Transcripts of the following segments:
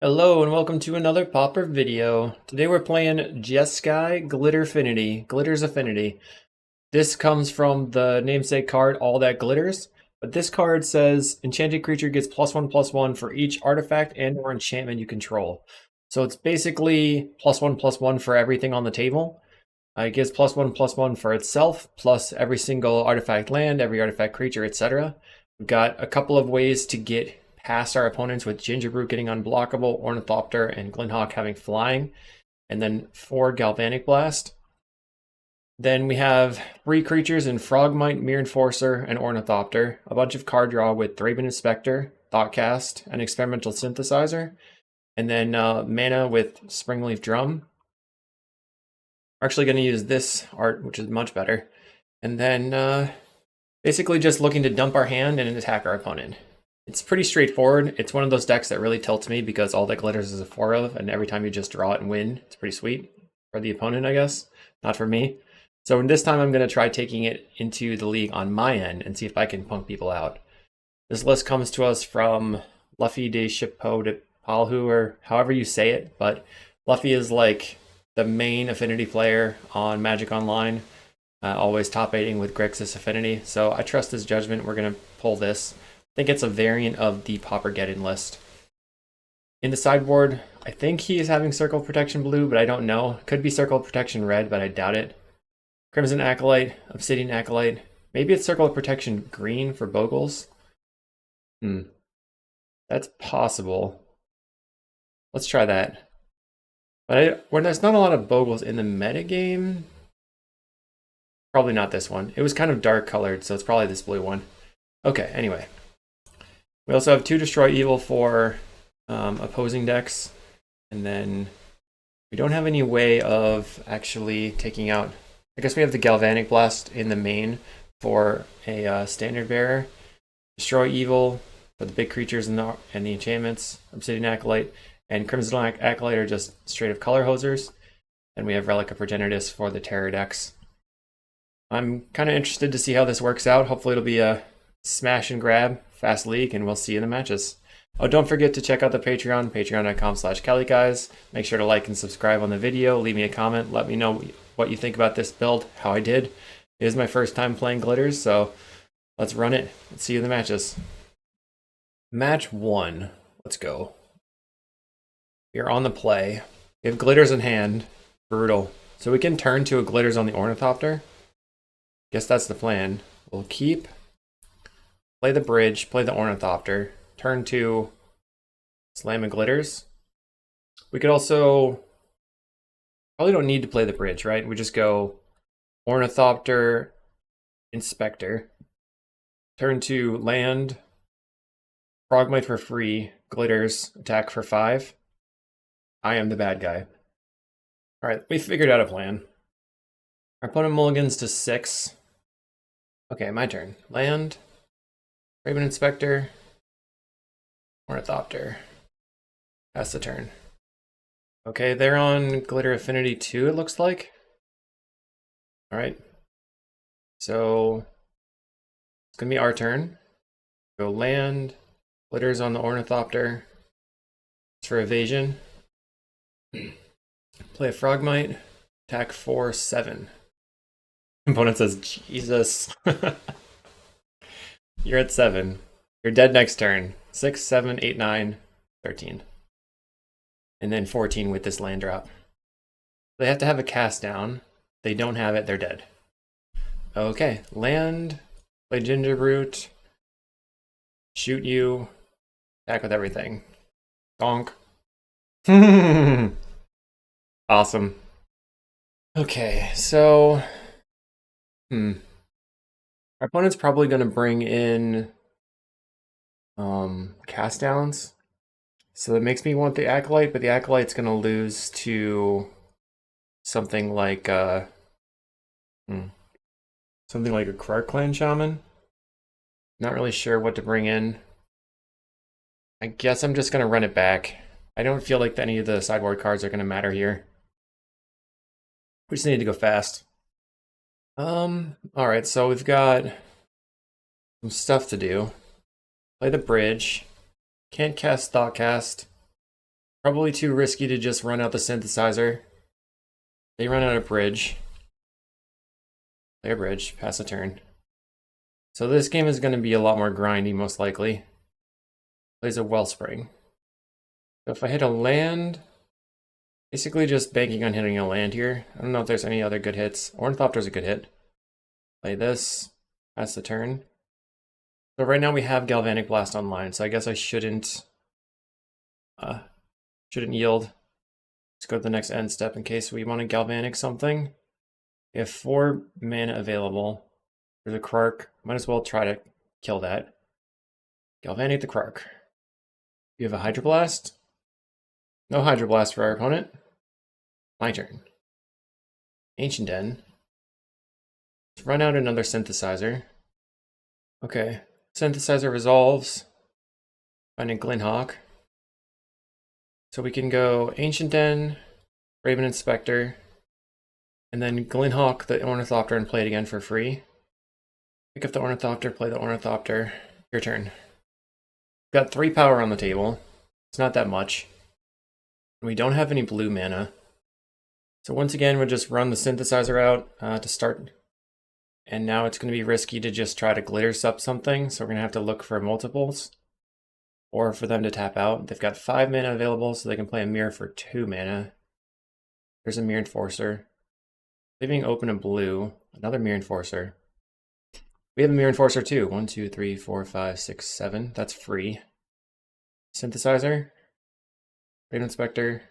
Hello and welcome to another Pauper video. Today we're playing Jeskai Glitter's Affinity. This comes from the namesake card, All That Glitters. But this card says, enchanted creature gets +1/+1 for each artifact and or enchantment you control. So it's basically +1/+1 for everything on the table. It gives +1/+1 for itself, plus every single artifact land, every artifact creature, etc. We've got a couple of ways to get past our opponents, with Gingerbrute getting unblockable, Ornithopter and Glinthawk having flying, and then 4 Galvanic Blast. Then we have 3 creatures in Frogmite, Mere Enforcer, and Ornithopter, a bunch of card draw with Thraben Inspector, Thoughtcast, and Experimental Synthesizer, and then mana with Springleaf Drum. We're actually going to use this art, which is much better. And then basically just looking to dump our hand and attack our opponent. It's pretty straightforward. It's one of those decks that really tilts me because All That Glitters is a 4 of, and every time you just draw it and win, it's pretty sweet. For the opponent, I guess. Not for me. So this time I'm going to try taking it into the league on my end and see if I can punk people out. This list comes to us from Luffy de Shippo de Palhu, or however you say it, but Luffy is like the main Affinity player on Magic Online. Always top 8ing with Grixis Affinity, so I trust his judgment. We're going to pull this. I think it's a variant of the Pauper-Geddon list. In the sideboard, I think he is having Circle of Protection blue, but I don't know. Could be Circle of Protection red, but I doubt it. Crimson Acolyte, Obsidian Acolyte. Maybe it's Circle of Protection green for Bogles. That's possible. Let's try that. But when there's not a lot of Bogles in the metagame, probably not this one. It was kind of dark colored, so it's probably this blue one. Okay, anyway. We also have 2 Destroy Evil for opposing decks. And then we don't have any way of actually taking out... I guess we have the Galvanic Blast in the main for a Standard Bearer. Destroy Evil for the big creatures and the enchantments. Obsidian Acolyte and Crimson Acolyte are just straight up color hosers. And we have Relic of Progenitus for the Terror decks. I'm kind of interested to see how this works out. Hopefully it'll be a smash and grab, fast league, and we'll see you in the matches. Oh, don't forget to check out the Patreon, patreon.com/kalikaiz. Make sure to like and subscribe on the video. Leave me a comment. Let me know what you think about this build, how I did. It is my first time playing Glitters, so let's run it. Let's see you in the matches. Match 1. Let's go. We are on the play. We have Glitters in hand. Brutal. So we can turn to a Glitters on the Ornithopter. Guess that's the plan. We'll keep... play the bridge, play the Ornithopter, turn to Slam and Glitters. We could also, probably don't need to play the bridge, right? We just go Ornithopter, Inspector, turn to land, Frogmite for free, Glitters, attack for 5. I am the bad guy. Alright, we figured out a plan. Our opponent mulligans to 6. Okay, my turn. Land. Raven Inspector, Ornithopter. Pass the turn. Okay, they're on Glitter Affinity 2, it looks like. Alright. So, it's going to be our turn. Go land. Glitter's on the Ornithopter. It's for evasion. Play a Frogmite. Attack 4/7. Opponent says, Jesus. You're at 7. You're dead next turn. 6, 7, 8, 9, 13. And then 14 with this land drop. They have to have a cast down. They don't have it, they're dead. Okay, land, play Gingerbrute, shoot you, attack with everything. Donk. Awesome. Okay, so... Our opponent's probably going to bring in cast downs. So that makes me want the Acolyte, but the Acolyte's going to lose to something like a Krark Clan Shaman. Not really sure what to bring in. I guess I'm just going to run it back. I don't feel like any of the sideboard cards are going to matter here. We just need to go fast. Alright, so we've got some stuff to do. Play the bridge. Can't cast Thoughtcast. Probably too risky to just run out the synthesizer. They run out of bridge. Play a bridge, pass a turn. So this game is going to be a lot more grindy, most likely. Plays a Wellspring. So if I hit a land, basically just banking on hitting a land here. I don't know if there's any other good hits. Ornithopter's a good hit. Play this, pass the turn. So right now we have Galvanic Blast online, so I guess I shouldn't yield. Let's go to the next end step in case we want to Galvanic something. We have 4 mana available. There's a Krark. Might as well try to kill that. Galvanic the Krark. You have a Hydroblast? No Hydroblast for our opponent. My turn. Ancient Den. Let's run out another Synthesizer. Okay. Synthesizer resolves. Find a Glinhawk. So we can go Ancient Den, Raven Inspector, and then Glinhawk the Ornithopter and play it again for free. Pick up the Ornithopter, play the Ornithopter. Your turn. Got 3 power on the table. It's not that much. We don't have any blue mana. So once again, we'll just run the Synthesizer out to start. And now it's going to be risky to just try to glitter up something. So we're going to have to look for multiples. Or for them to tap out. They've got 5 mana available, so they can play a mirror for 2 mana. There's a Mirror Enforcer. Leaving open a blue. Another Mirror Enforcer. We have a Mirror Enforcer too. 1, 2, 3, 4, 5, 6, 7. That's free. Synthesizer. Raven Inspector.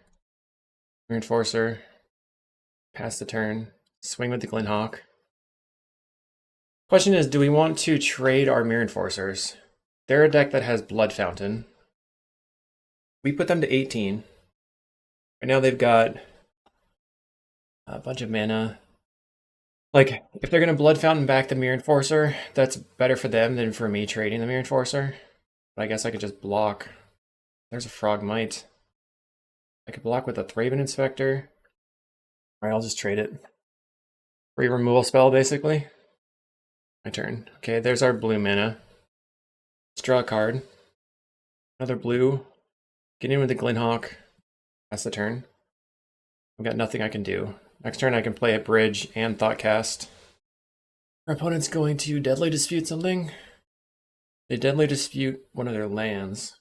Mirror Enforcer. Pass the turn. Swing with the Glinhawk. Question is, do we want to trade our Mirror Enforcers? They're a deck that has Blood Fountain. We put them to 18. Right now they've got a bunch of mana. Like, if they're going to Blood Fountain back the Mirror Enforcer, that's better for them than for me trading the Mirror Enforcer. But I guess I could just block. There's a Frogmite. I could block with a Raven Inspector. Alright, I'll just trade it. Free removal spell, basically. My turn. Okay, there's our blue mana. Let's draw a card. Another blue. Get in with the Glinhawk. Pass the turn. I've got nothing I can do. Next turn I can play a bridge and Thoughtcast. Our opponent's going to Deadly Dispute something. They Deadly Dispute one of their lands.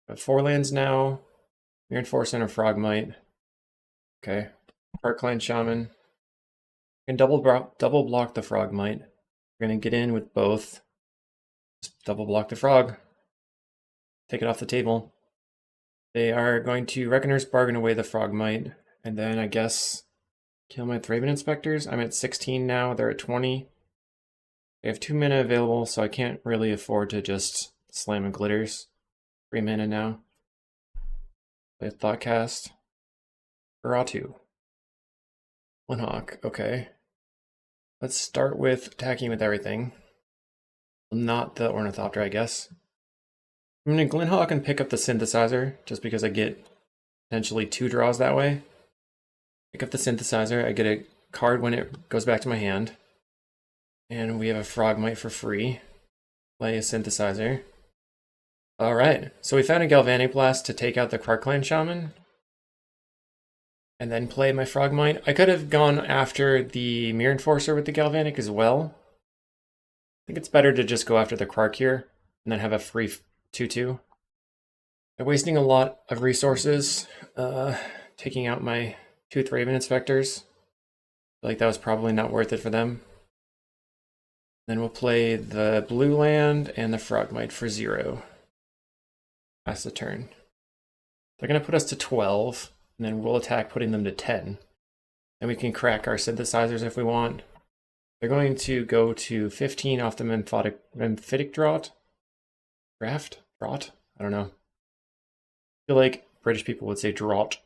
Got 4 lands now. Mirror Enforcer and a Frogmite. Okay. Parkland Shaman. I can double block the Frogmite. We're going to get in with both. Just double block the frog. Take it off the table. They are going to Reckoner's Bargain away the Frogmite. And then I guess kill my Raven Inspectors. I'm at 16 now. They're at 20. They have 2 mana available, so I can't really afford to just slam and glitters. 3 mana now. Play a Thoughtcast. Draw 2. One Hawk. Okay. Let's start with attacking with everything. Not the Ornithopter, I guess. I'm going to Glinhawk and pick up the Synthesizer, just because I get potentially 2 draws that way. Pick up the Synthesizer, I get a card when it goes back to my hand. And we have a Frogmite for free. Play a Synthesizer. Alright, so we found a Galvanic Blast to take out the Krarkland Shaman. And then play my Frogmite. I could have gone after the Mirror Enforcer with the Galvanic as well. I think it's better to just go after the Krark here, and then have a free 2/2. They're wasting a lot of resources, taking out my 2 Raven Inspectors. I feel like that was probably not worth it for them. Then we'll play the blue land and the Frogmite for 0. Pass the turn. They're going to put us to 12. And then we'll attack, putting them to 10. Then we can crack our Synthesizers if we want. They're going to go to 15 off the Memphitic Draught. Draft? Draught? I don't know. I feel like British people would say draught.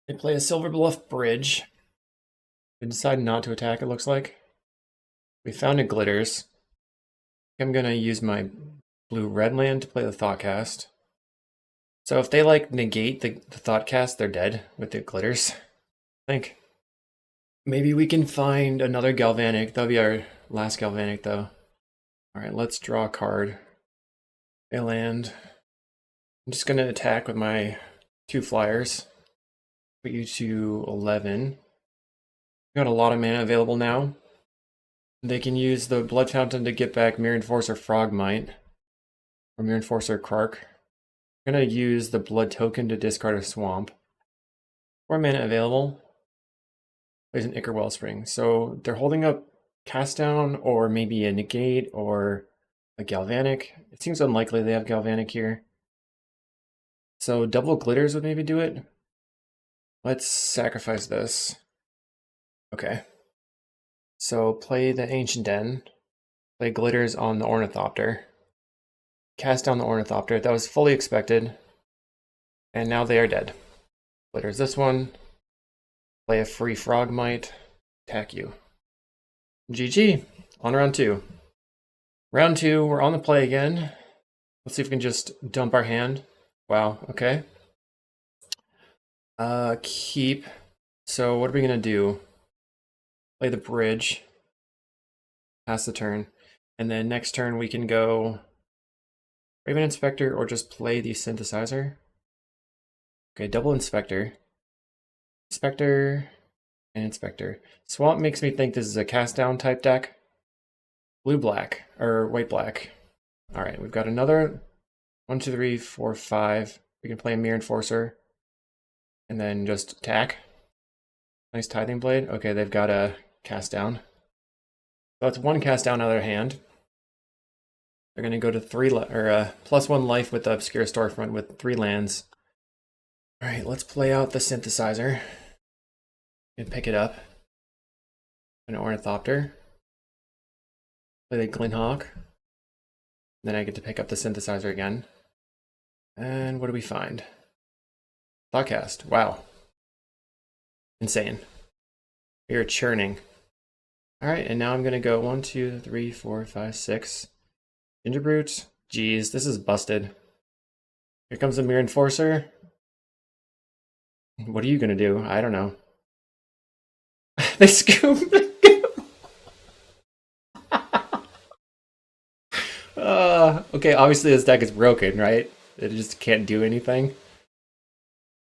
They play a Silver Bluff Bridge. They decide not to attack, it looks like. We found a Glitters. I'm going to use my blue-red land to play the Thoughtcast. So if they like negate the Thoughtcast, they're dead with the Glitters. I think. Maybe we can find another Galvanic. That'll be our last Galvanic though. Alright, let's draw a card. A land. I'm just gonna attack with my 2 flyers. Put you to 11. Got a lot of mana available now. They can use the Blood Fountain to get back Mirror Enforcer Frogmite. Or Mirror Enforcer Kark. I'm going to use the Blood Token to discard a Swamp. 4 mana available. Plays an Ichor Wellspring. So they're holding up Cast Down or maybe a Negate or a Galvanic. It seems unlikely they have Galvanic here. So double Glitters would maybe do it. Let's sacrifice this. Okay. So play the Ancient Den. Play Glitters on the Ornithopter. Cast down the Ornithopter. That was fully expected. And now they are dead. Glitters this one. Play a free Frogmite. Attack you. GG. On round 2. Round 2, we're on the play again. Let's see if we can just dump our hand. Wow, okay. Keep. So what are we gonna do? Play the bridge. Pass the turn. And then next turn we can go Raven Inspector or just play the Synthesizer. Okay, double Inspector. Inspector and Inspector. Swamp makes me think this is a cast down type deck. Blue-black, or white-black. Alright, we've got another 1, 2, 3, 4, 5. We can play a Mirror Enforcer. And then just attack. Nice Tithing Blade. Okay, they've got a cast down. So that's 1 cast down out of their hand. They're going to go to +1 life with the Obscure Storefront with 3 lands. Alright, let's play out the Synthesizer. And pick it up. An Ornithopter. Play the Glinhawk. Then I get to pick up the Synthesizer again. And what do we find? Thoughtcast. Wow. Insane. We are churning. Alright, and now I'm going to go 1, 2, 3, 4, 5, 6. Gingerbrute. Jeez, this is busted. Here comes the Mirror Enforcer. What are you going to do? I don't know. They scoop. Okay, obviously this deck is broken, right? It just can't do anything.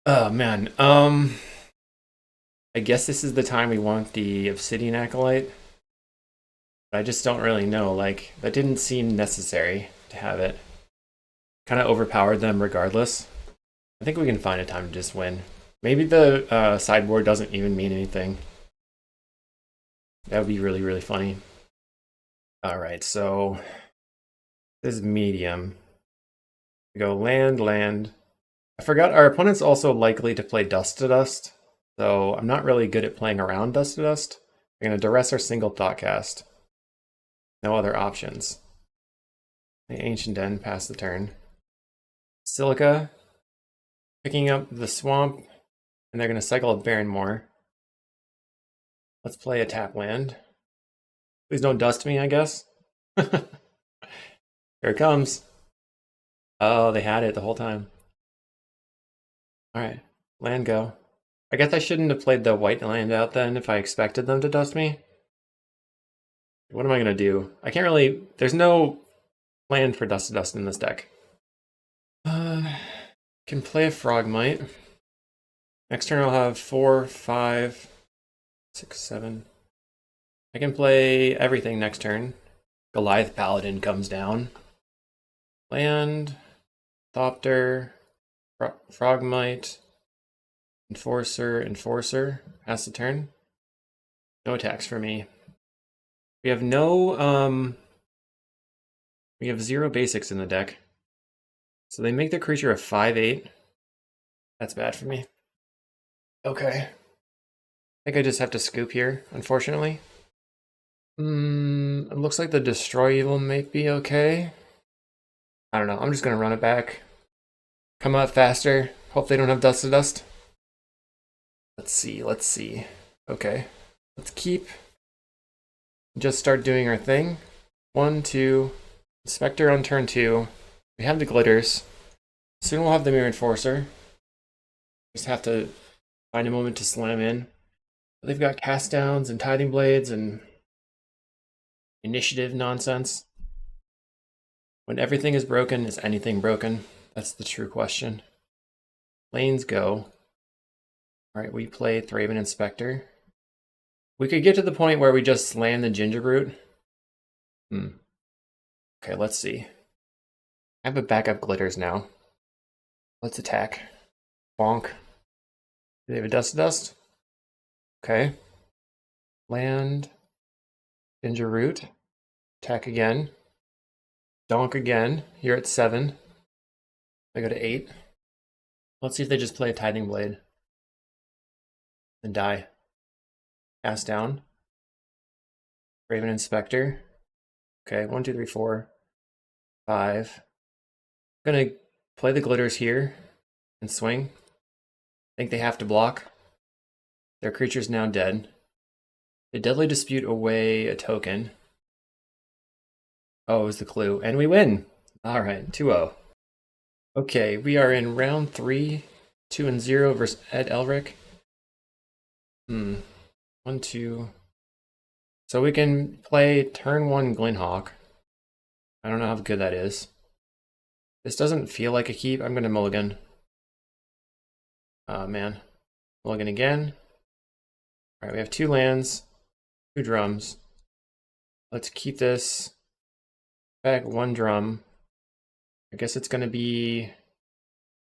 Oh, man. I guess this is the time we want the Obsidian Acolyte. But I just don't really know. Like, that didn't seem necessary to have it. Kind of overpowered them regardless. I think we can find a time to just win. Maybe the sideboard doesn't even mean anything. That would be really, really funny. Alright, so this is medium. We go land, land. I forgot our opponent's also likely to play Dust to Dust, so I'm not really good at playing around Dust to Dust. We're going to duress our single Thoughtcast. No other options. The Ancient Den, pass the turn. Silica, picking up the Swamp, and they're going to cycle a Barrenmoor. Let's play a tap land. Please don't dust me, I guess. Here it comes. Oh, they had it the whole time. Alright, land go. I guess I shouldn't have played the white land out then if I expected them to dust me. What am I going to do? I can't really... There's no plan for Dust to Dust in this deck. Can play a Frogmite. Next turn I'll have 4, 5, 6, 7. I can play everything next turn. Goliath Paladin comes down. Land, Thopter, Frogmite, Enforcer, pass the turn. No attacks for me. We have no, we have 0 basics in the deck. So they make the creature a 5/8. That's bad for me. Okay. I think I just have to scoop here, unfortunately. It looks like the Destroy Evil may be okay. I don't know, I'm just gonna run it back. Come out faster. Hope they don't have Dust to Dust. Let's see. Okay. Let's keep. Just start doing our thing. 1, 2. Inspector on turn 2. We have the Glitters. Soon we'll have the Mirror Enforcer. Just have to find a moment to slam in. But they've got cast downs and tithing blades and initiative nonsense. When everything is broken, is anything broken? That's the true question. Lanes go. All right, we play Thraben Inspector. We could get to the point where we just slam the Gingerbrute. Okay, let's see. I have a backup Glitters now. Let's attack. Bonk. Do they have a Dust to Dust? Okay. Land. Gingerroot. Attack again. Donk again. You're at 7. I go to 8. Let's see if they just play a Tithing Blade. And die. Pass down. Raven Inspector. Okay, 1, 2, 3, 4, 5. I'm gonna play the Glitters here and swing. I think they have to block. Their creature's now dead. They Deadly Dispute away a token. Oh, it was the clue. And we win! Alright, 2-0. Okay, we are in round 3, 2-0 versus Ed Elric. 1, 2. So we can play turn 1 Glinhawk. I don't know how good that is. This doesn't feel like a keep. I'm going to mulligan. Man. Mulligan again. Alright, we have 2 lands, 2 drums. Let's keep this. Back 1 drum. I guess it's going to be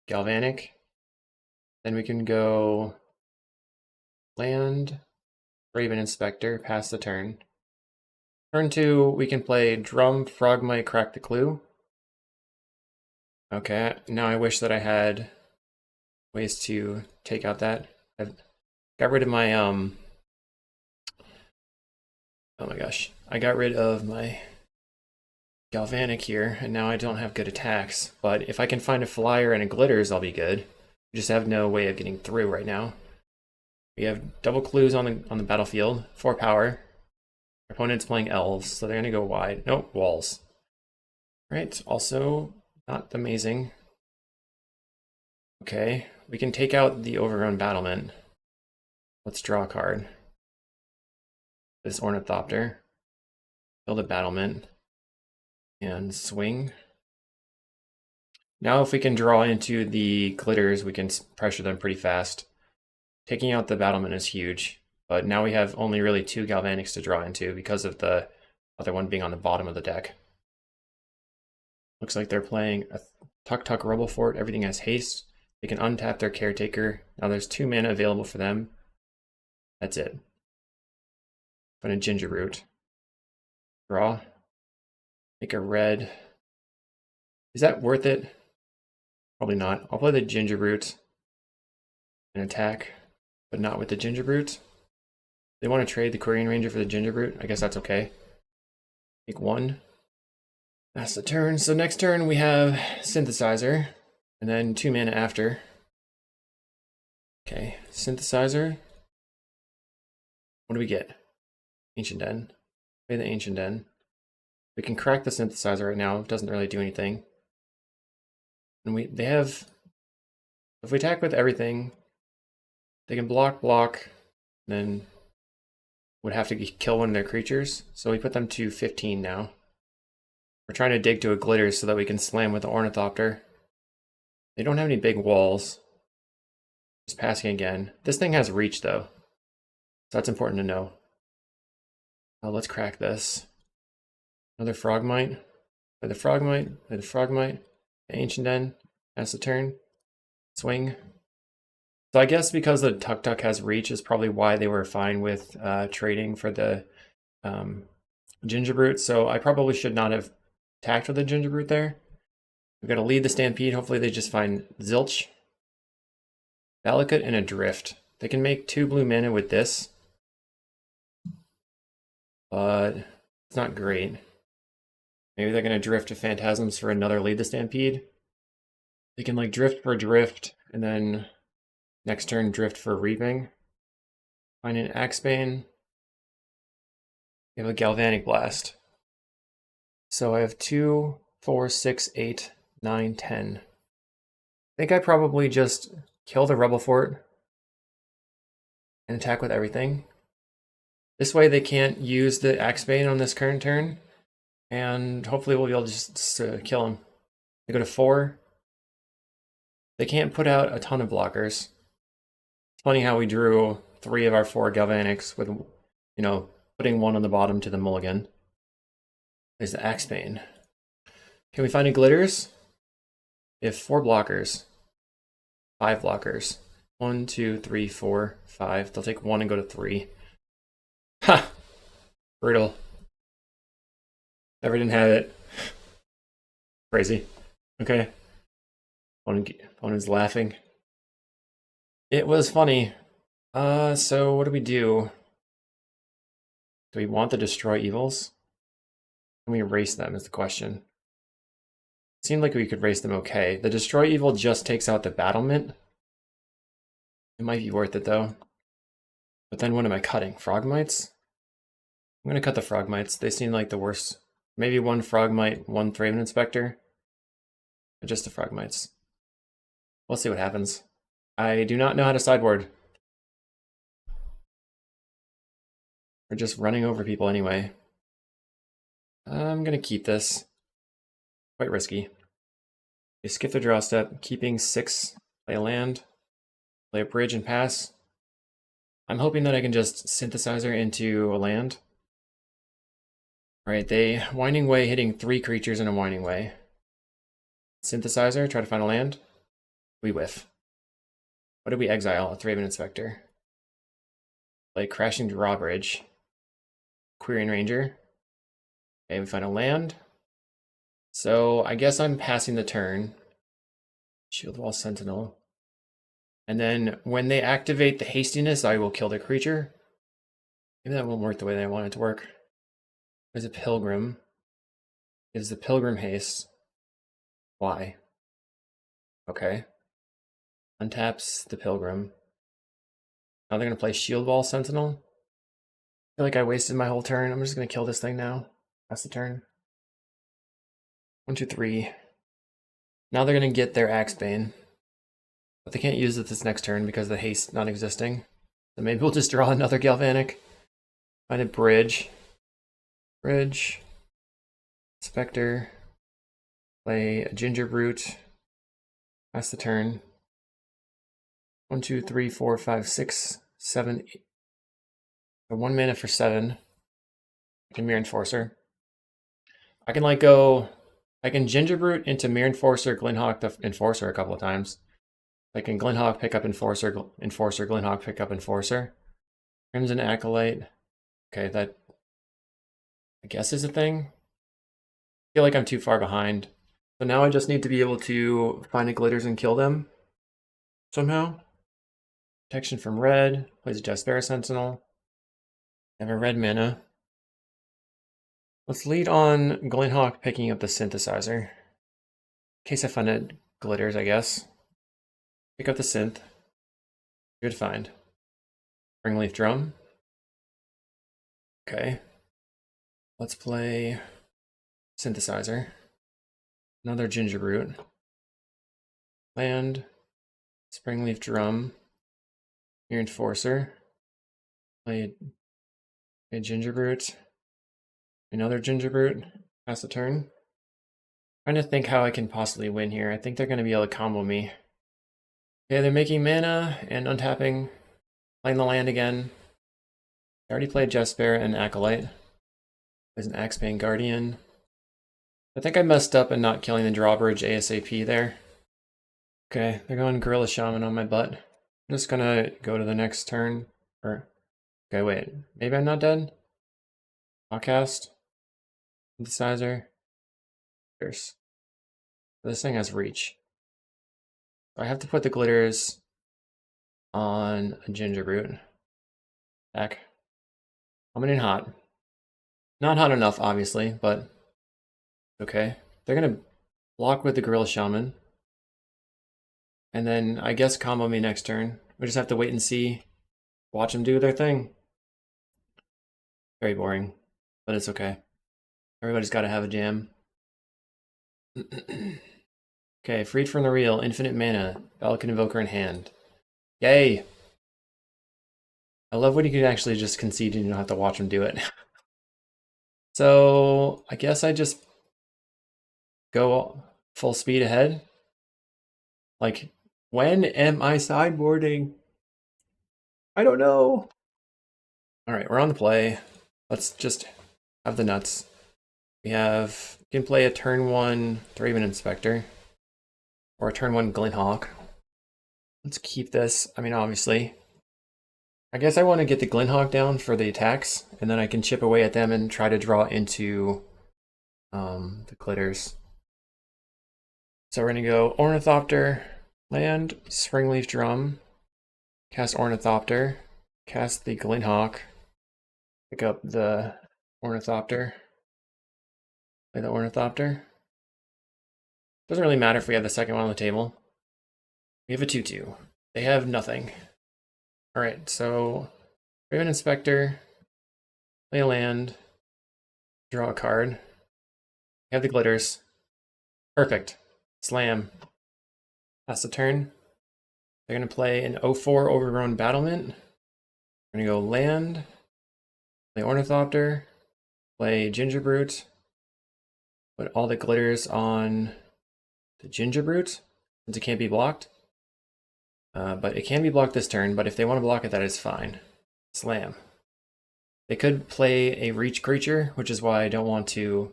Galvanic. Then we can go land, Raven Inspector, pass the turn. Turn 2, we can play Drum, Frogmite, Crack the Clue. Okay, now I wish that I had ways to take out that. I've got rid of my, oh my gosh. I got rid of my Galvanic here, and now I don't have good attacks. But if I can find a Flyer and a Glitters, I'll be good. We just have no way of getting through right now. We have double clues on the battlefield, 4 power. Our opponent's playing elves, so they're gonna go wide. Nope, walls. Right, also not amazing. Okay, we can take out the overrun battlement. Let's draw a card. This Ornithopter. Build a battlement. And swing. Now if we can draw into the Glitters, we can pressure them pretty fast. Taking out the battlement is huge, but now we have only really 2 Galvanics to draw into because of the other one being on the bottom of the deck. Looks like they're playing a Tuk-Tuk Rubblefort. Everything has haste. They can untap their Caretaker. Now there's 2 mana available for them. That's it. Put a Gingerroot. Draw. Make a red. Is that worth it? Probably not. I'll play the Gingerroot and attack, but not with the Gingerbrute. They want to trade the Quirion Ranger for the Gingerbrute. I guess that's okay. Take 1. That's the turn. So next turn we have Synthesizer, and then 2 mana after. Okay, Synthesizer. What do we get? Ancient Den. Play the Ancient Den. We can crack the Synthesizer right now. It doesn't really do anything. And they have, if we attack with everything, they can block, then would have to kill one of their creatures. So we put them to 15 now. We're trying to dig to a Glitter so that we can slam with the Ornithopter. They don't have any big walls. Just passing again. This thing has reach though, so that's important to know. Let's crack this. Another Frogmite. Play the Frogmite. Play the Frogmite. The Ancient Den. Pass the turn. Swing. So I guess because the Tuk-Tuk has reach is probably why they were fine with trading for the Gingerbrute. So I probably should not have attacked with the Gingerbrute there. We've got to lead the Stampede. Hopefully they just find Zilch, Valakut, and a Drift. They can make 2 blue mana with this, but it's not great. Maybe they're going to drift to Phantasms for another lead the Stampede. They can like drift for drift, and then next turn drift for Reaping. Find an Axebane. You have a Galvanic Blast. So I have 2, 4, 6, 8, 9, 10. I think I probably just kill the Rubblefort and attack with everything. This way they can't use the Axebane on this current turn, and hopefully we'll be able to just kill him. I go to 4. They can't put out a ton of blockers. It's funny how we drew 3 of our 4 Galvanics with, putting 1 on the bottom to the mulligan. There's the Axebane. Can we find any glitters? We have 4 blockers. 5 blockers. 1, 2, 3, 4, 5. They'll take 1 and go to 3. Ha! Brutal. Never didn't have it. Crazy. Okay. Opponent's laughing. It was funny. So what do we do? Do we want to destroy evils? Can we erase them is the question. It seemed like we could erase them okay. The destroy evil just takes out the battlement. It might be worth it though. But then what am I cutting? Frogmites? I'm gonna cut the Frogmites. They seem like the worst. Maybe 1 Frogmite, 1 Thraven Inspector. Or just the Frogmites. We'll see what happens. I do not know how to sideboard. We're just running over people anyway. I'm gonna keep this. Quite risky. Okay, skip the draw step, keeping 6, play a land, play a bridge and pass. I'm hoping that I can just synthesizer into a land. Alright, they Winding Way hitting 3 creatures in a Winding Way. Synthesizer, try to find a land. We whiff. What did we exile? A Thraven Inspector. Play Crashing Drawbridge. Querying Ranger. Okay, we find a land. So I guess I'm passing the turn. Shield Wall Sentinel. And then when they activate the hastiness, I will kill the creature. Maybe that won't work the way that I want it to work. There's a Pilgrim. Is the Pilgrim haste? Why? Okay. Untaps the Pilgrim. Now they're going to play Shield Wall Sentinel. I feel like I wasted my whole turn. I'm just going to kill this thing now. That's the turn. 1, 2, 3. Now they're going to get their Axebane. But they can't use it this next turn because of the haste not existing. So maybe we'll just draw another Galvanic. Find a bridge. Bridge. Spectre. Play a Ginger Brute. Pass the turn. 1, 2, 3, 4, 5, 6, 7, 8. 1 mana for 7. I can Mirror Enforcer. I can Ginger Brute into Mirror Enforcer, Glinhawk the Enforcer a couple of times. I can Glinhawk pick up Enforcer, Glinhawk pick up Enforcer. Crimson Acolyte. Okay, that I guess is a thing. I feel like I'm too far behind. So now I just need to be able to find the glitters and kill them somehow. Protection from red. Plays a Jeskai Sentinel. I have a red mana. Let's lead on Glinhawk picking up the synthesizer. In case I find it glitters, I guess. Pick up the synth. Good find. Springleaf Drum. Okay. Let's play synthesizer. Another Ginger Brute. Land. Springleaf Drum. Mirror Enforcer. Play a Ginger Brute. Another Ginger Brute. Pass the turn. Trying to think how I can possibly win here. I think they're going to be able to combo me. Okay, they're making mana and untapping. Playing the land again. I already played Jeskai and Acolyte. There's an Axebane Guardian. I think I messed up in not killing the drawbridge ASAP there. Okay, they're going Gorilla Shaman on my butt. I'm just gonna go to the next turn. Okay, wait. Maybe I'm not dead? Outcast. Synthesizer. Fierce. This thing has reach. I have to put the glitters on a Ginger Brute. Back. Coming in hot. Not hot enough, obviously, but okay. They're gonna block with the Gorilla Shaman. And then I guess combo me next turn. We just have to wait and see. Watch them do their thing. Very boring, but it's okay. Everybody's got to have a jam. Okay, freed from the real, infinite mana, Pelican Invoker in hand. Yay! I love when you can actually just concede and you don't have to watch them do it. So I guess I just go full speed ahead. Like, When am I sideboarding? I don't know. All right, we're on the play. Let's just have the nuts. We can play a turn 1 Thraben Inspector or a turn 1 Glinthawk. Let's keep this. I mean, obviously. I guess I want to get the Glinthawk down for the attacks, and then I can chip away at them and try to draw into the glitters. So we're going to go Ornithopter, land, Springleaf Drum, cast Ornithopter, cast the Glinthawk, pick up the Ornithopter, play the Ornithopter. Doesn't really matter if we have the second one on the table. We have a 2/2. They have nothing. Alright, so Raven Inspector, play a land, draw a card. We have the glitters. Perfect. Slam. Pass the turn. They're going to play an 0/4 Overgrown Battlement. We're going to go land, play Ornithopter, play Gingerbrute, put all the glitters on the Gingerbrute, since it can't be blocked. But it can be blocked this turn, but if they want to block it, that is fine. Slam. They could play a reach creature, which is why I don't want to...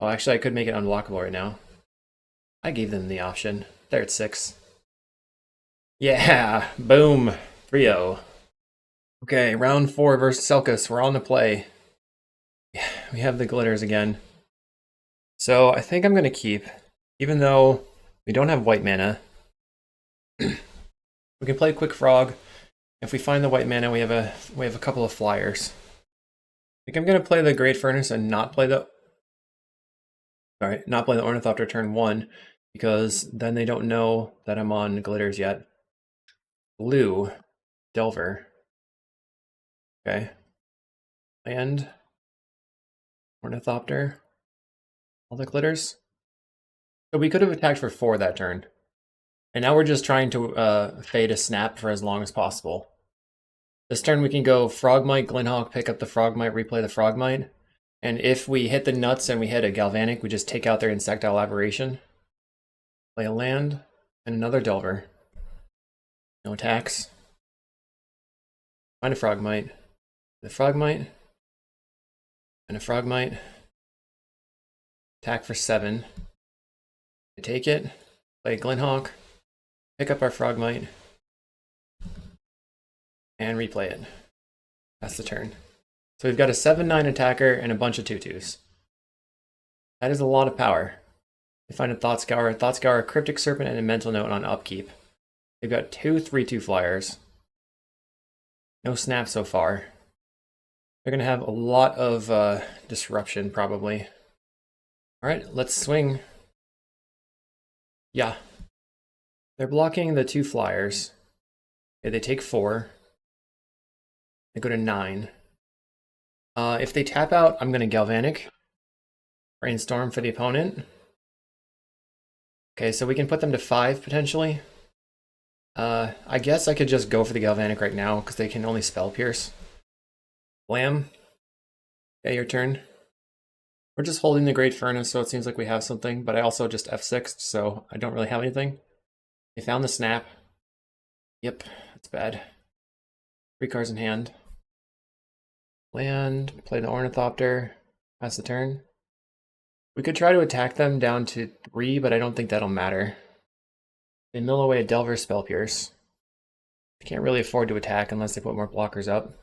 Oh, actually, I could make it unblockable right now. I gave them the option. They're at 6. Yeah! Boom! 3-0. Okay, round 4 versus Selkas. We're on the play. Yeah, we have the glitters again. So I think I'm going to keep, even though we don't have white mana. We can play Quick Frog. If we find the white mana, we have a couple of flyers. I think I'm going to play the Great Furnace and not play the Ornithopter turn 1, because then they don't know that I'm on glitters yet. Blue, Delver. Okay. And Ornithopter. All the glitters. So we could have attacked for 4 that turn. And now we're just trying to fade a snap for as long as possible. This turn we can go Frogmite, Glinthawk, pick up the Frogmite, replay the Frogmite. And if we hit the nuts and we hit a Galvanic, we just take out their Insectile Aberration. Play a land, and another Delver. No attacks. Find a Frogmite. The Frogmite. And a Frogmite. Attack for 7. I take it. Play Glinthawk. Pick up our Frogmite. And replay it. That's the turn. So we've got a 7/9 attacker and a bunch of 2/2s. That is a lot of power. They find a Thought-Scour, Cryptic Serpent, and a Mental Note on upkeep. They've got 2 3/2 flyers. No snap so far. They're going to have a lot of disruption, probably. Alright, let's swing. Yeah. They're blocking the 2 flyers. Okay, they take 4. They go to 9. If they tap out, I'm going to Galvanic. Brainstorm for the opponent. Okay, so we can put them to 5, potentially. I guess I could just go for the Galvanic right now, because they can only Spell Pierce. Blam. Okay, your turn. We're just holding the Great Furnace, so it seems like we have something, but I also just F6'd, so I don't really have anything. They found the snap. Yep, that's bad. 3 cards in hand. Land, play the Ornithopter, pass the turn. We could try to attack them down to 3, but I don't think that'll matter. They mill away a Delver Spell Pierce. They can't really afford to attack unless they put more blockers up.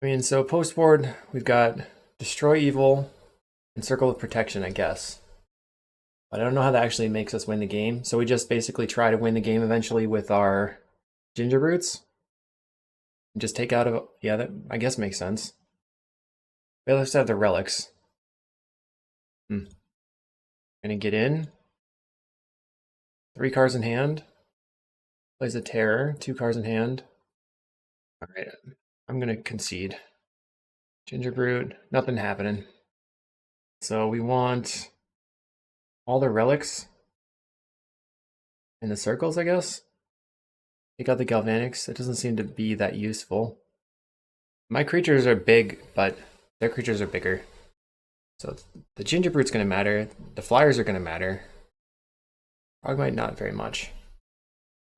I mean, so post-board, we've got Destroy Evil and Circle of Protection, I guess. But I don't know how that actually makes us win the game. So we just basically try to win the game eventually with our Gingerbrutes. And just take out of... Yeah, that I guess makes sense. We also have the relics. Gonna get in. 3 cards in hand. Plays a Terror. 2 cards in hand. Alright, I'm gonna concede. Gingerbrute, nothing happening. So we want all the relics in the circles, I guess. Take out the Galvanics. It doesn't seem to be that useful. My creatures are big, but their creatures are bigger. So the Gingerbrute's going to matter. The flyers are going to matter. Frogmite, not very much.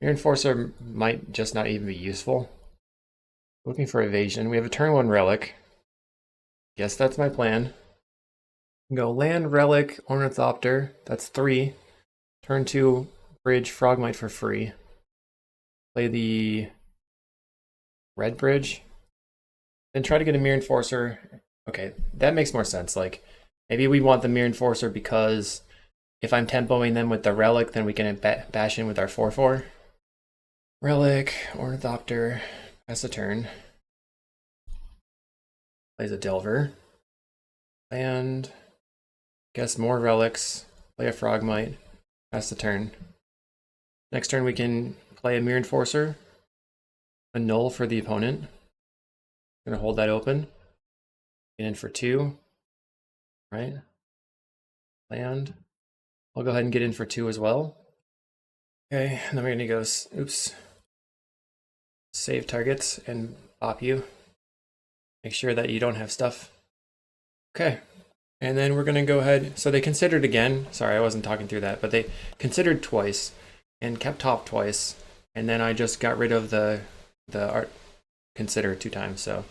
Mirror Enforcer might just not even be useful. Looking for evasion. We have a turn 1 relic. Guess that's my plan. Go land, relic, ornithopter. That's 3. Turn 2, bridge, frogmite for free. Play the red bridge. Then try to get a Mirror Enforcer. Okay, that makes more sense. Like, maybe we want the Mirror Enforcer because if I'm tempoing them with the relic, then we can bash in with our 4/4. Relic, ornithopter, pass a turn. Plays a delver. And guess more relics. Play a frogmite. Pass the turn. Next turn we can play a Mirror Enforcer. A null for the opponent. Gonna hold that open. Get in for 2. Right? Land. I'll go ahead and get in for 2 as well. Okay, and then we're gonna go, oops. Save targets and bop you. Make sure that you don't have stuff. Okay, and then we're gonna go ahead. So they considered again. Sorry, I wasn't talking through that, but they considered twice and kept top twice. And then I just got rid of the art consider 2 times, so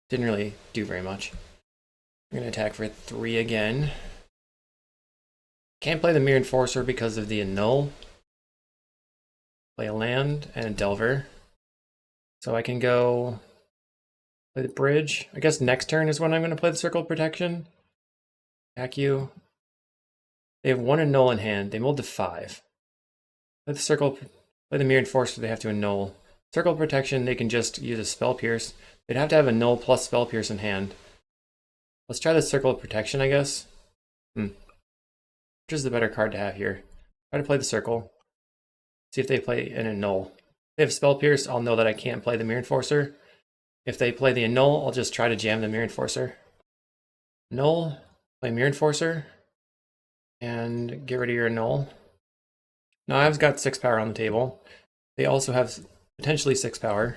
didn't really do very much. I'm gonna attack for 3 again. Can't play the Mirror Enforcer because of the annul. Play a land and a delver. So I can go play the bridge. I guess next turn is when I'm going to play the Circle of Protection. Attack you. They have 1 annul in hand. They mulled to 5. Play the circle. Play the Mirror Enforcer. They have to annul. Circle of Protection. They can just use a Spell Pierce. They'd have to have a null plus Spell Pierce in hand. Let's try the Circle of Protection, I guess. Which is the better card to have here? Try to play the Circle. See if they play an annul. If they have Spell Pierce, I'll know that I can't play the Mirror Enforcer. If they play the annul, I'll just try to jam the Mirror Enforcer. Null, play Mirror Enforcer, and get rid of your null. Now I've got 6 power on the table. They also have potentially 6 power.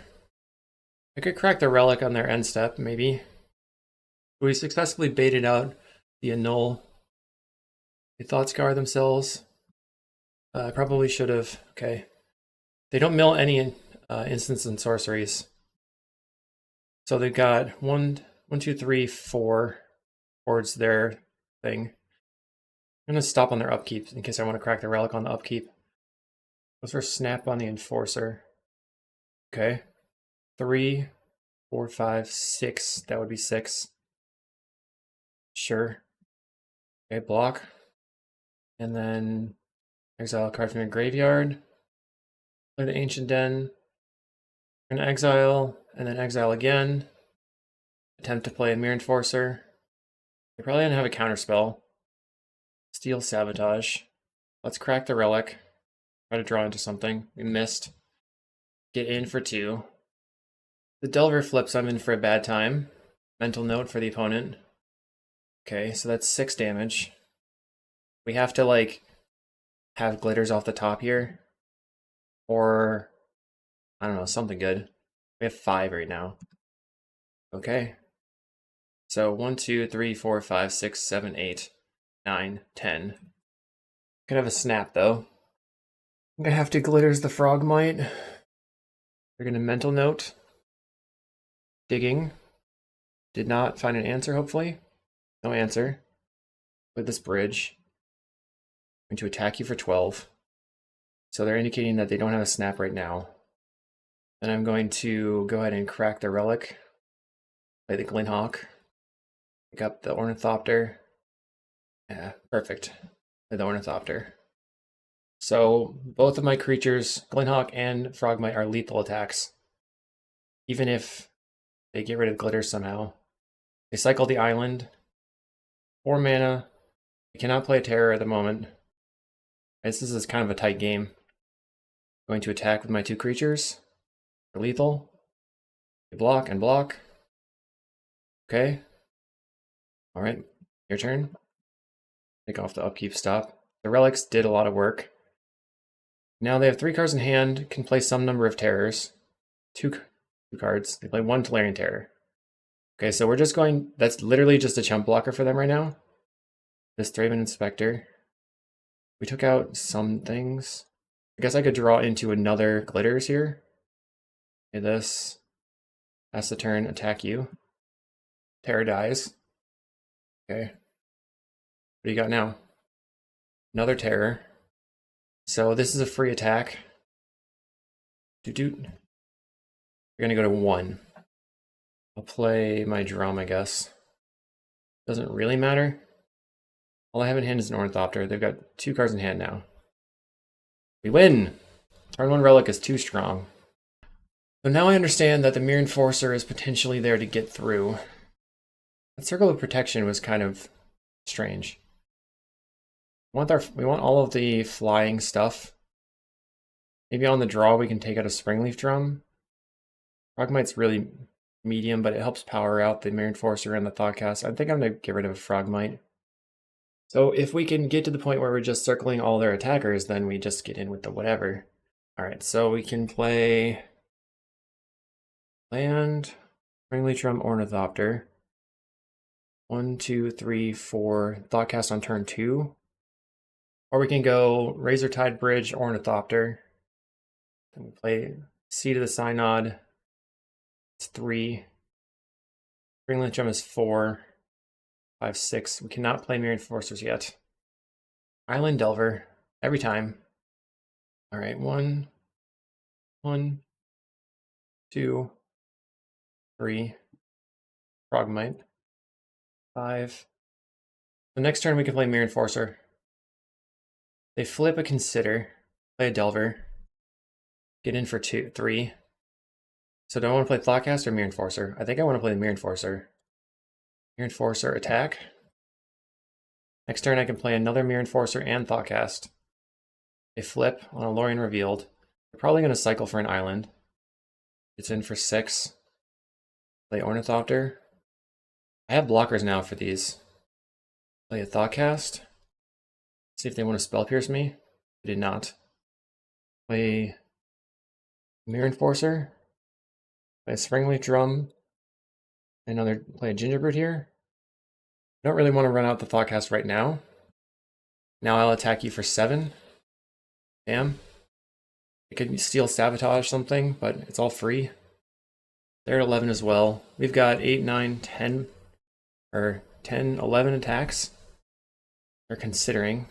I could crack the relic on their end step, maybe. We successfully baited out the annul. They thought scar themselves. I probably should have. Okay. They don't mill any instants and sorceries. So they've got 1, 2, 3, 4 towards their thing. I'm going to stop on their upkeep in case I want to crack the relic on the upkeep. Goes for snap on the enforcer. Okay. 3, 4, 5, 6. That would be 6. Sure. Okay, block. And then exile a card from your graveyard. Play the Ancient Den. We're going to exile, and then exile again. Attempt to play a Mirror Enforcer. You're probably going to have a counterspell. Steal Sabotage. Let's crack the relic. Try to draw into something. We missed. Get in for 2. The Delver flips, I'm in for a bad time. Mental note for the opponent. Okay, so that's 6 damage. We have to, like, have glitters off the top here. Or, I don't know, something good. We have 5 right now. Okay. So 1, 2, 3, 4, 5, 6, 7, 8, 9, 10. Could have a snap, though. I'm gonna have to glitters the frogmite. They're gonna mental note. Digging. Did not find an answer, hopefully. No answer. With this bridge. I'm going to attack you for 12. So they're indicating that they don't have a snap right now. Then I'm going to go ahead and crack the relic. Play the Glinthawk. Pick up the Ornithopter. Yeah, perfect. Play the Ornithopter. So both of my creatures, Glinthawk and Frogmite, are lethal attacks. Even if they get rid of glitter somehow. They cycle the island. 4 mana. I cannot play a terror at the moment. This is kind of a tight game. Going to attack with my 2 creatures. They're lethal. They block and block. Okay. Alright, your turn. Take off the upkeep stop. The relics did a lot of work. Now they have 3 cards in hand, can play some number of terrors. 2 cards. They play 1 Tolarian Terror. Okay, so we're just going... That's literally just a chump blocker for them right now. This Thraben Inspector. We took out some things. I guess I could draw into another glitters here. Okay, this. Pass the turn, attack you. Terror dies. Okay. What do you got now? Another terror. So this is a free attack. Doot doot. We're gonna go to 1. I'll play my drum, I guess. Doesn't really matter. All I have in hand is an Ornithopter. They've got 2 cards in hand now. We win! Turn 1 Relic is too strong. So now I understand that the Mirror Enforcer is potentially there to get through. That Circle of Protection was kind of strange. We want all of the flying stuff. Maybe on the draw we can take out a Springleaf Drum. Frogmite's really medium, but it helps power out the Mirror Enforcer and the Thoughtcast. I think I'm going to get rid of Frogmite. So if we can get to the point where we're just circling all their attackers, then we just get in with the whatever. Alright, so we can play land, Springleaf Drum, Ornithopter. 1, 2, 3, 4, Thoughtcast on turn 2. Or we can go Razortide Bridge, Ornithopter. Then we play Seed of the Synod. It's 3. Springleaf Drum is 4. 5, 6. We cannot play Mirror Enforcers yet. Island Delver. Every time. Alright, 1, 2, 3. Frogmite. 5. The next turn we can play Mirror Enforcer. They flip a Consider. Play a Delver. Get in for 2, 3. So do I want to play Thoughtcast or Mirror Enforcer? I think I want to play the Mirror Enforcer. Mirror Enforcer, attack. Next turn I can play another Mirror Enforcer and Thoughtcast. They flip on a Lorien Revealed. They're probably going to cycle for an island. It's in for 6. Play Ornithopter. I have blockers now for these. Play a Thoughtcast. See if they want to Spell Pierce me. They did not. Play Mirror Enforcer. Play a Springleaf Drum. Play a Gingerbread here. I don't really want to run out the Thoughtcast right now. Now I'll attack you for 7. Damn. I could steal Sabotage something, but it's all free. They're at 11 as well. We've got 8, 9, 10, or 10, 11 attacks. They're considering.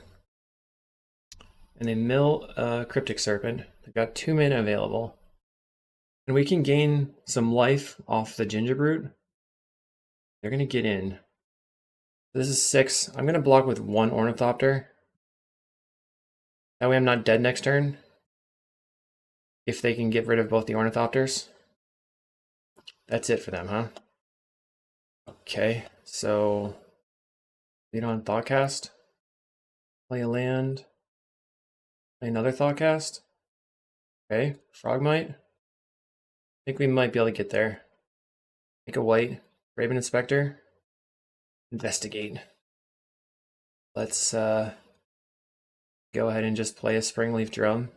And they mill a Cryptic Serpent. They've got 2 mana available. And we can gain some life off the Gingerbrute. They're going to get in. This is 6. I'm going to block with 1 Ornithopter. That way I'm not dead next turn. If they can get rid of both the Ornithopters. That's it for them, huh? Okay, so lead on Thoughtcast. Play a land. Play another Thoughtcast. Okay, Frogmite. I think we might be able to get there. Make a white. Raven Inspector. Investigate. Let's go ahead and just play a Springleaf Drum.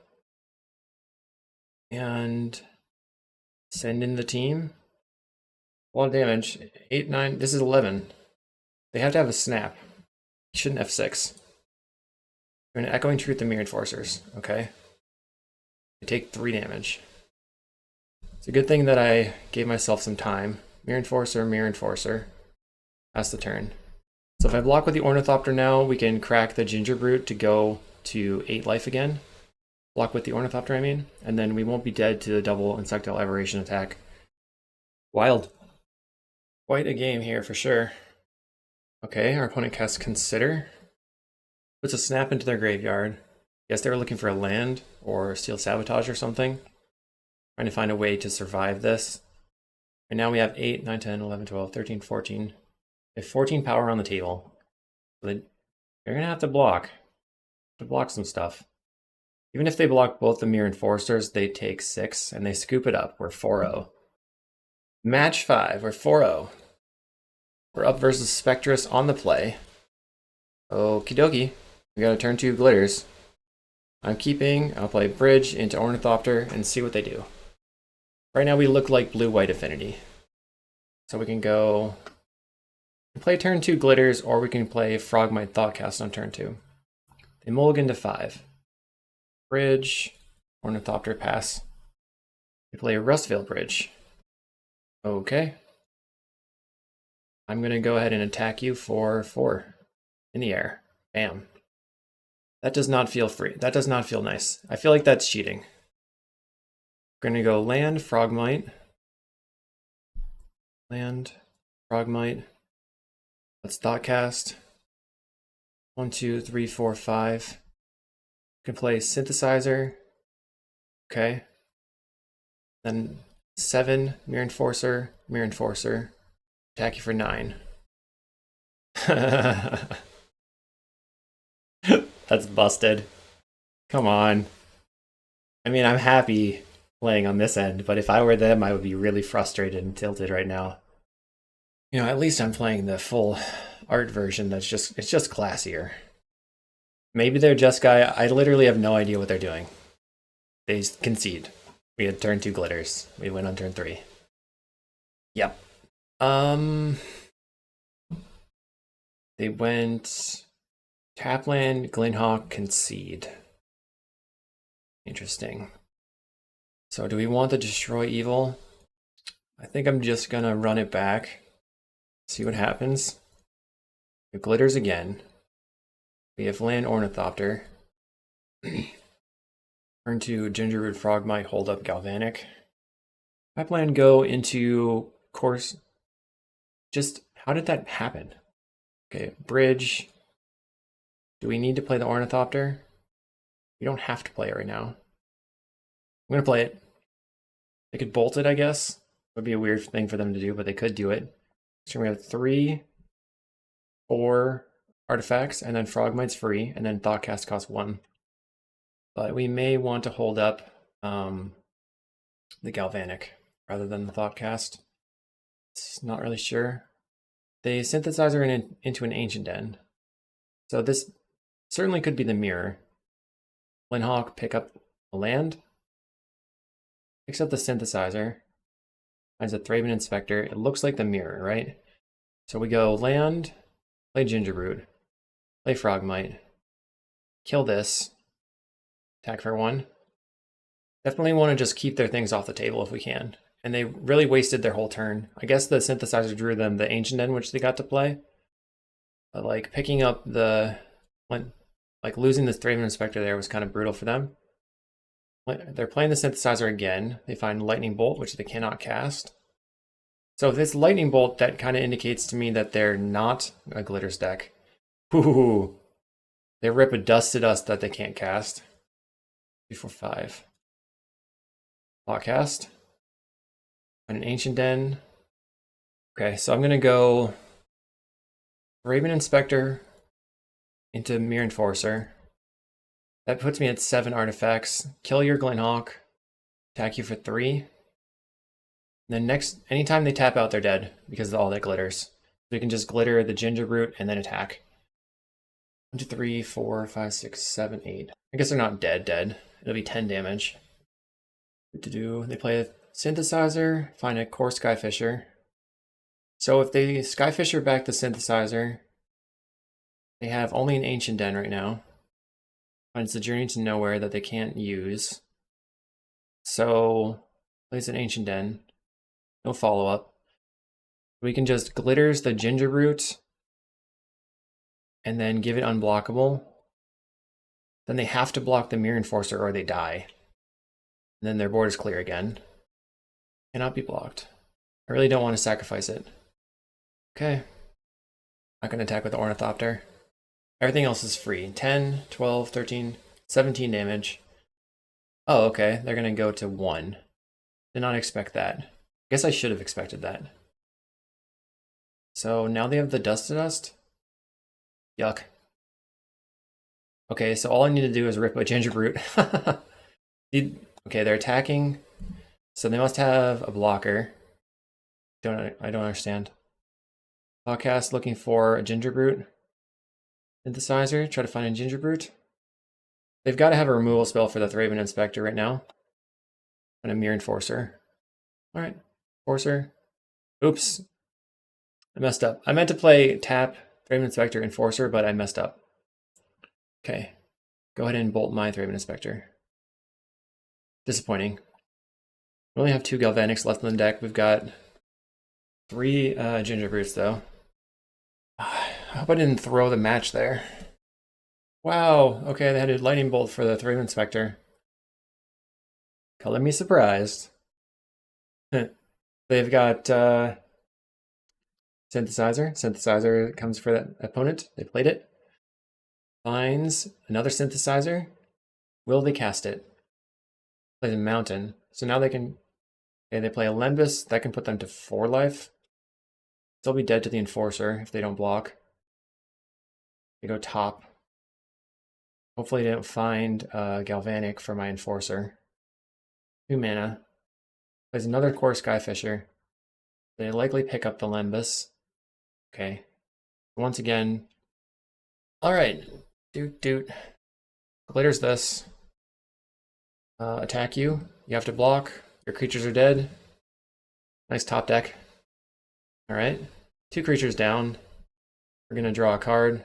And send in the team. A lot of damage. 8, 9. This is 11. They have to have a snap. You shouldn't F6. We're going to Echoing Truth the Mirror Enforcers. Okay. They take 3 damage. It's a good thing that I gave myself some time. Mirror Enforcer. That's the turn. So if I block with the Ornithopter now, we can crack the Gingerbrute to go to 8 life again. Block with the Ornithopter, I mean. And then we won't be dead to the double Insectile Aberration attack. Wild. Quite a game here for sure. Okay, our opponent casts Consider. Puts a snap into their graveyard. Guess they were looking for a land or Steel Sabotage or something. Trying to find a way to survive this. And now we have 8, 9, 10, 11, 12, 13, 14. We have 14 power on the table. They're going to have to block. Some stuff. Even if they block both the Mirror Enforcers, they take 6 and they scoop it up. We're 4-0. Match 5, we're 4-0. We're up versus Spectrus on the play. Okie dokie. We got a turn 2 glitters. I'll play Bridge into Ornithopter and see what they do. Right now we look like blue-white Affinity. So we can play turn 2 glitters, or we can play Frogmite Thoughtcast on turn 2. They mulligan to 5. Bridge, Ornithopter pass. We play a Rustvale Bridge. Okay. I'm going to go ahead and attack you for 4 in the air. Bam. That does not feel free. That does not feel nice. I feel like that's cheating. We're going to go land, Frogmite. Land, Frogmite. Let's Thoughtcast. 1, 2, 3, 4, 5. You can play Synthesizer. Okay. Then 7, Mirror Enforcer, Mirror Enforcer. Attack you for 9. That's busted. Come on. I mean, I'm happy playing on this end, but if I were them, I would be really frustrated and tilted right now. You know, at least I'm playing the full art version it's just classier. Maybe they're Jeskai. I literally have no idea what they're doing. They concede. We had turn 2 glitters. We went on turn 3. Yep. They went Tapland, Glenhawk, concede. Interesting. So do we want to destroy evil? I think I'm just gonna run it back. See what happens. It glitters again. We have land Ornithopter. Turn to Gingerroot Frogmite, hold up Galvanic. Tapland go into course. Just how did that happen? Okay, bridge. Do we need to play the Ornithopter? We don't have to play it right now. I'm gonna play it. They could bolt it, I guess. It would be a weird thing for them to do, but they could do it. So we have 3, 4 artifacts, and then Frogmite's free, and then Thoughtcast costs 1. But we may want to hold up the Galvanic rather than the Thoughtcast. It's not really sure. They synthesize her into an Ancient Den. So this certainly could be the mirror. Glenhawk pick up a land. Picks up the synthesizer. Finds a Thraben Inspector. It looks like the mirror, right? So we go land, play Gingerroot, play Frogmite, kill this, attack for 1. Definitely want to just keep their things off the table if we can. And they really wasted their whole turn. I guess the synthesizer drew them the Ancient Den, which they got to play. But like picking up the, like losing this Thraben Inspector there was kind of brutal for them. They're playing the synthesizer again. They find Lightning Bolt, which they cannot cast. So if it's Lightning Bolt, that kind of indicates to me that they're not a Glitters deck. Ooh, they rip a Dust to Dust that they can't cast. 3, 4, 5. Thoughtcast. And an Ancient Den. Okay, so I'm going to go Thraben Inspector into Mirror Enforcer. That puts me at 7 artifacts. Kill your Glenhawk. Attack you for 3. And then anytime they tap out, they're dead because of all that glitters. So we can just glitter the Gingerroot and then attack. 1, 2, 3, 4, 5, 6, 7, 8. I guess they're not dead. It'll be 10 damage. What to do? They play a Synthesizer, find a core Skyfisher. So if they Skyfisher back the Synthesizer, they have only an Ancient Den right now. Finds the Journey to Nowhere that they can't use. So plays an Ancient Den. No follow-up. We can just glitters the Gingerroot and then give it unblockable. Then they have to block the Mirror Enforcer or they die. And then their board is clear again. Cannot be blocked. I really don't want to sacrifice it. Okay. Not going to attack with the Ornithopter. Everything else is free. 10, 12, 13, 17 damage. Oh, okay. They're going to go to 1. Did not expect that. I guess I should have expected that. So now they have the Dust to Dust. Yuck. Okay, so all I need to do is rip a Gingerroot. Okay, they're attacking. So they must have a blocker. I don't understand. Podcast looking for a Gingerroot. Synthesizer, try to find a Gingerroot. They've got to have a removal spell for the Thraben Inspector right now. And a Mirror Enforcer. Alright, Enforcer. Oops. I messed up. I meant to play tap, Thraben Inspector, Enforcer, but I messed up. Okay. Go ahead and bolt my Thraben Inspector. Disappointing. We only have 2 Galvanics left in the deck. We've got 3 Ginger Brutes, though. I hope I didn't throw the match there. Wow, okay, they had a Lightning Bolt for the 3 Inspector. Color me surprised. They've got Synthesizer. Synthesizer comes for that opponent. They played it. Finds another Synthesizer. Will they cast it? Plays a Mountain. So now they can... Okay, they play a Lembus. That can put them to 4 life. They'll be dead to the Enforcer if they don't block. They go top. Hopefully they don't find Galvanic for my Enforcer. 2 mana. Plays another Core Skyfisher. They likely pick up the Lembus. Okay. Once again. Alright. Doot. Glitter's this. Attack you. You have to block. Your creatures are dead. Nice top deck. Alright. 2 creatures down. We're going to draw a card.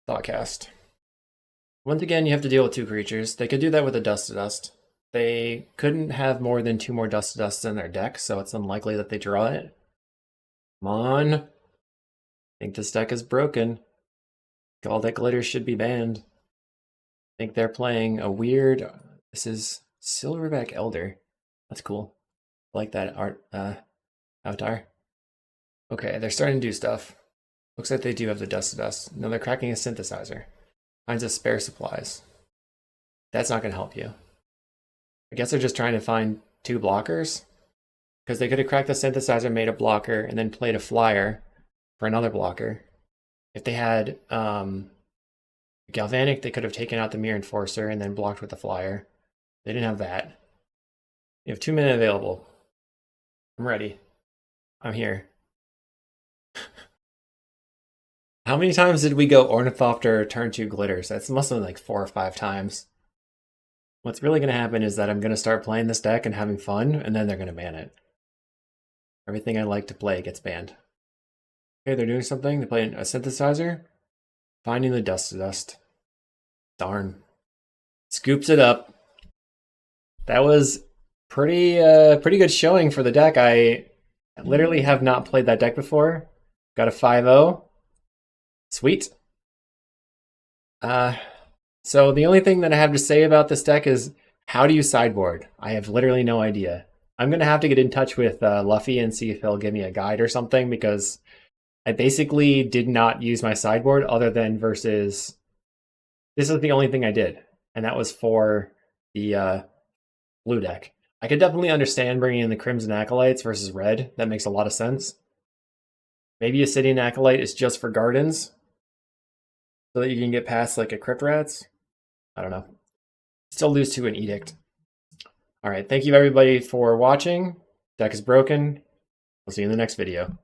Thoughtcast. Once again, you have to deal with 2 creatures. They could do that with a Dust to Dust. They couldn't have more than 2 more Dust to Dusts in their deck, so it's unlikely that they draw it. Come on. I think this deck is broken. All that glitter should be banned. I think they're playing a weird... This is Silverback Elder. That's cool. I like that art avatar. Okay, they're starting to do stuff. Looks like they do have the Dust to Dust. No, they're cracking a Synthesizer. Finds a spare supplies. That's not going to help you. I guess they're just trying to find 2 blockers. Because they could have cracked the Synthesizer, made a blocker, and then played a flyer for another blocker. If they had Galvanic, they could have taken out the Mirror Enforcer and then blocked with the flyer. They didn't have that. You have 2 mana available. I'm ready. I'm here. How many times did we go Ornithopter turn 2 glitters? That's must have been like 4 or 5 times. What's really going to happen is that I'm going to start playing this deck and having fun, and then they're going to ban it. Everything I like to play gets banned. Okay, they're doing something. They're playing a Synthesizer. Finding the Dust to Dust. Darn. Scoops it up. That was pretty good showing for the deck. I literally have not played that deck before. Got a 5-0. Sweet. So the only thing that I have to say about this deck is, how do you sideboard? I have literally no idea. I'm going to have to get in touch with Luffy and see if he'll give me a guide or something, because I basically did not use my sideboard other than versus... This is the only thing I did, and that was for the blue deck. I could definitely understand bringing in the Crimson Acolytes versus red. That makes a lot of sense. Maybe a Obsidian Acolyte is just for gardens, so that you can get past like a Crypt Rats. I don't know. Still lose to an Edict. Alright, thank you everybody for watching. Deck is broken. We'll see you in the next video.